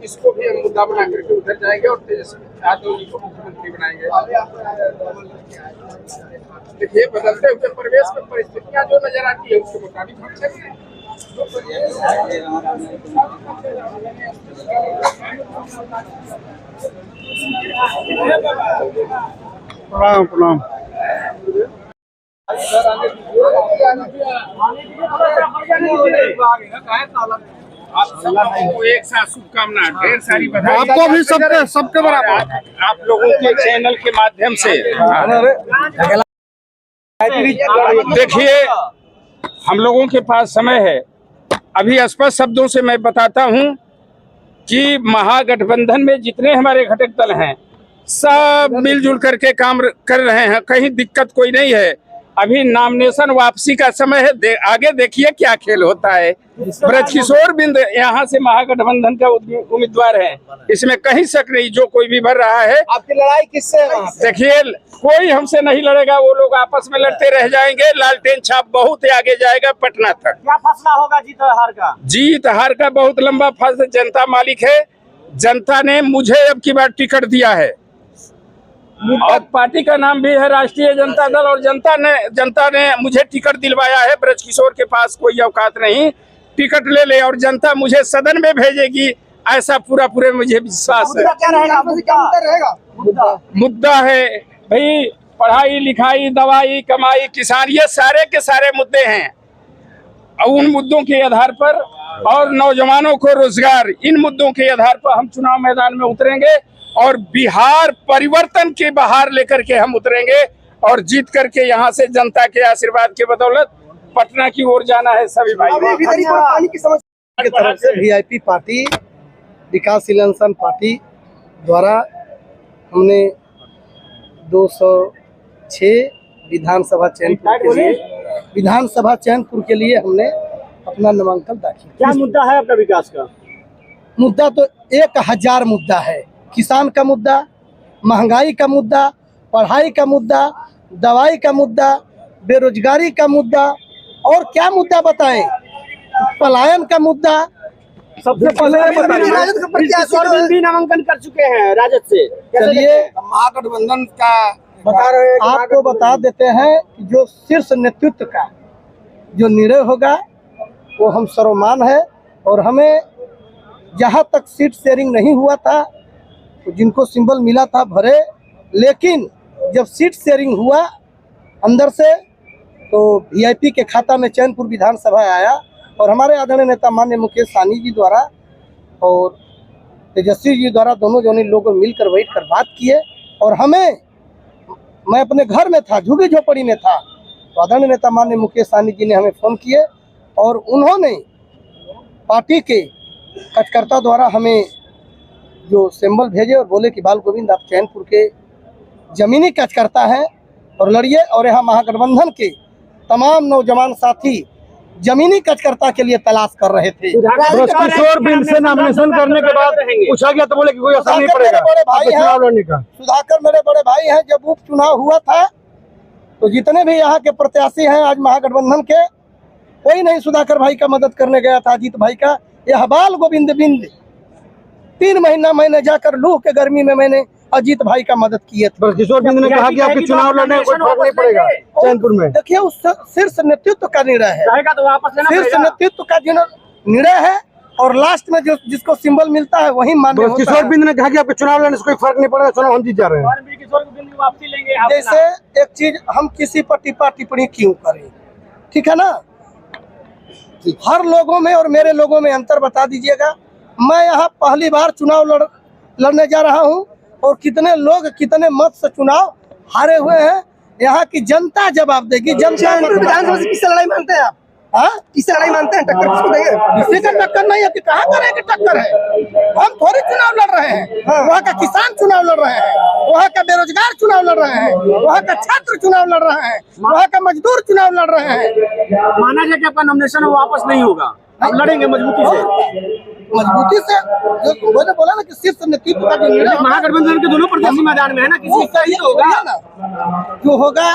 इसको भी हम मुद्दा बना करके उधर जाएंगे और तेजस्वी यादव जी को मुख्यमंत्री बनाएंगे। देखिए, बदलते हुए परिवेश में परिस्थितियां जो नजर आती है उसके मुताबिक हम चलेंगे। प्रणाम प्रणाम। आप सबको एक साथ शुभकामना, ढेर सारी बधाई। आपको भी सबके बराबर। आप लोगों के चैनल के माध्यम से देखिए, हम लोगों के पास समय है। अभी स्पष्ट शब्दों से मैं बताता हूं कि महागठबंधन में जितने हमारे घटक दल हैं सब मिलजुल करके काम कर रहे हैं, कहीं दिक्कत कोई नहीं है। अभी नामिनेशन वापसी का समय है, आगे देखिए क्या खेल होता है। ब्रजकिशोर बिंद यहाँ से महागठबंधन का उम्मीदवार है, इसमें कहीं शक नहीं। जो कोई भी भर रहा है। आपकी लड़ाई किससे है? देखिए, कोई हमसे नहीं लड़ेगा, वो लोग आपस में लड़ते रह जाएंगे। लालटेन छाप बहुत ही आगे जाएगा पटना तक। क्या फैसला होगा जीत हार का? जीत हार का बहुत लंबा फैसला जनता मालिक है। जनता ने मुझे अब की बार टिकट दिया है और पार्टी का नाम भी है राष्ट्रीय जनता दल, और जनता ने मुझे टिकट दिलवाया है। ब्रजकिशोर के पास कोई औकात नहीं, टिकट ले ले और जनता मुझे सदन में भेजेगी, ऐसा पूरे मुझे विश्वास है। मुद्दा है भाई, पढ़ाई लिखाई, दवाई, कमाई, किसान, ये सारे के सारे मुद्दे हैं। और उन मुद्दों के आधार पर और नौजवानों को रोजगार, इन मुद्दों के आधार पर हम चुनाव मैदान में उतरेंगे और बिहार परिवर्तन की बहार लेकर के हम उतरेंगे और जीत करके यहाँ से जनता के आशीर्वाद के बदौलत पटना की ओर जाना है सभी भाई। पानी की समस्या की तरफ से वीआईपी पार्टी, विकासशील इंसान पार्टी द्वारा हमने 206 विधानसभा चैनपुर के लिए हमने अपना नामांकन दाखिल किया। क्या मुद्दा है आपका विकास का? मुद्दा तो 1000 मुद्दा है। किसान का मुद्दा, महंगाई का मुद्दा, पढ़ाई का मुद्दा, दवाई का मुद्दा, बेरोजगारी का मुद्दा, और क्या मुद्दा बताएं, पलायन का मुद्दा। सबसे पहले भी नामांकन कर चुके हैं राजद से। चलिए, महागठबंधन का आपको बता देते हैं कि जो शीर्ष नेतृत्व का जो निर्णय होगा वो हम सर्वमान है। और हमें जहां तक सीट शेयरिंग नहीं हुआ था तो जिनको सिंबल मिला था भरे, लेकिन जब सीट शेयरिंग हुआ अंदर से तो वीआईपी के खाता में चैनपुर विधानसभा आया और हमारे आदरणीय नेता माननीय मुकेश सहनी जी द्वारा और तेजस्वी जी द्वारा दोनों जोनी लोग मिलकर बैठ कर बात किए। और मैं अपने घर में था, झुग्गी झोपड़ी में था, तो आदरणीय नेता माननीय मुकेश सहनी जी ने हमें फ़ोन किए और उन्होंने पार्टी के कार्यकर्ता द्वारा हमें जो सिंबल भेजे और बोले कि बाल गोविंद आप चैनपुर के जमीनी कार्यकर्ता हैं और लड़िए। और यहाँ महागठबंधन के तमाम नौजवान साथी जमीनी कार्यकर्ता के लिए तलाश कर रहे थे। ब्रजकिशोर बिंद से नामिनेशन करने के बाद पूछा गया तो बोले कि कोई असर नहीं पड़ेगा चुनाव लड़ने का। सुधाकर मेरे बड़े भाई हैं। जब उपचुनाव हुआ था तो जितने भी यहाँ के प्रत्याशी हैं आज महागठबंधन के, कोई नहीं सुधाकर भाई का मदद करने गया था। अजीत भाई का यह बाल गोविंद बिंद 3 महीना मैंने जाकर लूह के गर्मी में मैंने अजीत भाई का मदद किए थे। ब्रजकिशोर बिंद ने कहा कि आपके चुनाव लड़ने कोई फर्क नहीं पड़ेगा चैनपुर में। देखिए, उस शीर्ष नेतृत्व का निर्णय है, शीर्ष नेतृत्व का निर्णय है और लास्ट में जो जिसको सिंबल मिलता है वही मान्य होता है। ब्रजकिशोर बिंद ने कहा कि आपके चुनाव लड़ने से कोई फर्क नहीं पड़ेगा, चुनाव हम जीत जा रहे हैं। जैसे एक चीज, हम किसी पर टिप्पा टिप्पणी क्यों करें, ठीक है ना। हर लोगों में और मेरे लोगों में अंतर बता दीजिएगा। मैं यहाँ पहली बार चुनाव लड़ने जा रहा हूँ और कितने लोग कितने मत से चुनाव हारे हुए हैं, यहाँ की जनता जवाब देगी। जनता विधानसभा से किससे लड़ाई मानते हैं आप? हाँ, किससे लड़ाई मानते हैं? टक्कर किसको देंगे? किसी का टक्कर नहीं है कि कहाँ करेंगे टक्कर है। हम थोड़ी चुनाव लड़ रहे हैं, वहाँ का किसान चुनाव लड़ रहे हैं, वहाँ का बेरोजगार चुनाव लड़ रहे हैं, वहाँ का छात्र चुनाव लड़ रहा है, वहाँ का मजदूर चुनाव लड़ रहे हैं। माना जाए कि आपका नॉमिनेशन वापस नहीं होगा, आप लड़ेंगे मजबूती से। जो मैंने बोला ना कि शीर्ष नेतृत्व का जो निर्णय, महागठबंधन के दोनों प्रत्याशी मैदान में है ना, किसी का ही होगा ना, जो होगा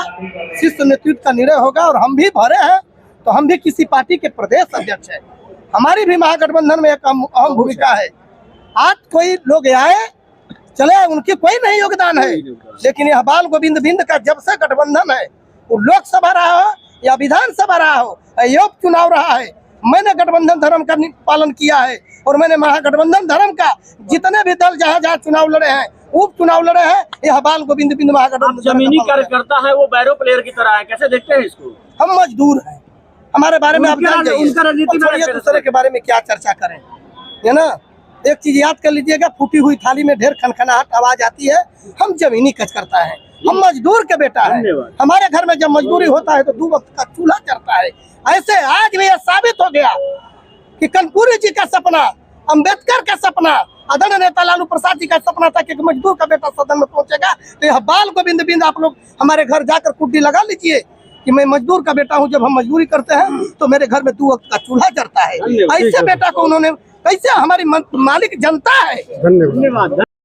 शीर्ष नेतृत्व का निर्णय होगा। और हम भी भरे हैं तो हम भी किसी पार्टी के प्रदेश अध्यक्ष हैं, हमारी भी महागठबंधन में एक अहम भूमिका है। आज कोई लोग आए चले, उनकी कोई नहीं योगदान है, लेकिन यह बाल गोविंद बिंद का जब से गठबंधन है, वो लोकसभा रहा हो या विधानसभा रहा हो या उपचुनाव रहा है, मैंने गठबंधन धर्म का पालन किया है। और मैंने महागठबंधन धर्म का जितने भी दल जहाँ जहाँ चुनाव लड़े हैं, उपचुनाव लड़े हैं, यह बाल गोविंद बिंद महागठबंधन। जमीनी कार्यकर्ता है, वो बैरो प्लेयर की तरह है, कैसे देखते हैं इसको? हम मजदूर हैं, हमारे बारे में आप जान जाइए, उनका राजनीति में छोड़िए दूसरे के बारे में क्या चर्चा करें, है ना। एक चीज याद कर लीजिएगा, फूटी हुई थाली में ढेर खनखनाहट आवाज आती है। हम जमीनी कच करता है, हम मजदूर के बेटा है। हमारे घर में जब मजदूरी होता है तो 2 वक्त का चूल्हा चढ़ता है। ऐसे आज भी यह साबित हो गया कि कर्पूरी जी का सपना, अंबेडकर का सपना, आदरणीय नेता लालू प्रसाद जी का सपना था कि एक मजदूर का बेटा सदन में पहुंचेगा। तो यह बाल गोविंद बिंद आप लोग हमारे घर जाकर कुड्डी लगा लीजिए कि मैं मजदूर का बेटा हूं। जब हम मजदूरी करते हैं तो मेरे घर में 2 वक्त का चूल्हा जलता है। ऐसे बेटा को उन्होंने कैसे, हमारी मालिक जनता है। धन्यवाद।